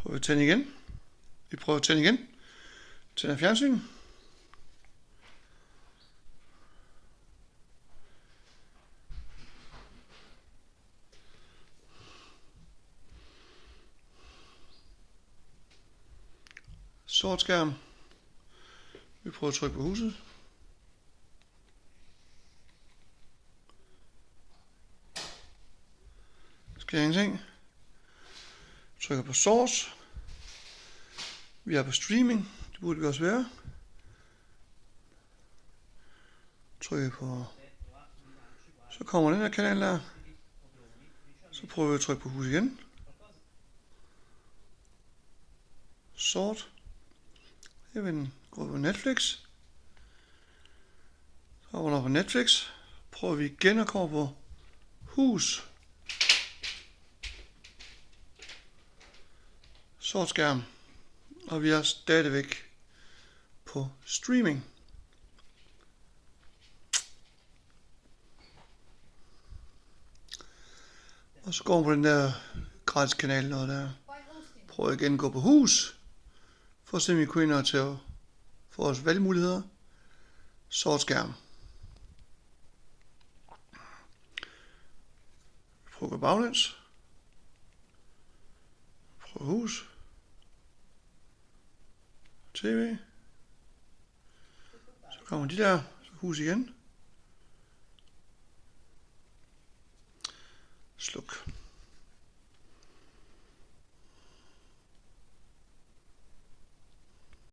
Prøv at tænde igen. Vi prøver at tænde igen. Tænder fjernsyn. Sort skærm. Vi prøver at trykke på huset. Sker ingenting. Trykker på source. Vi er på streaming. Det burde vi også være. Trykker på. Så kommer den her kanal der. Så prøver vi at trykke på hus igen. Sort. Jeg vil gå på Netflix. Så over på Netflix. Prøver vi igen at komme på hus. Sort skærm. Og vi er stadigvæk på streaming. Og så går vi på den der gratis kanal noget der. Prøv igen at gå på hus. For at se om vi kunne ind og til få vores valgmuligheder. Sort skærm. Prøv at gå baglæns. Prøv hus. TV. Så kommer de der. Så hus igen. Sluk.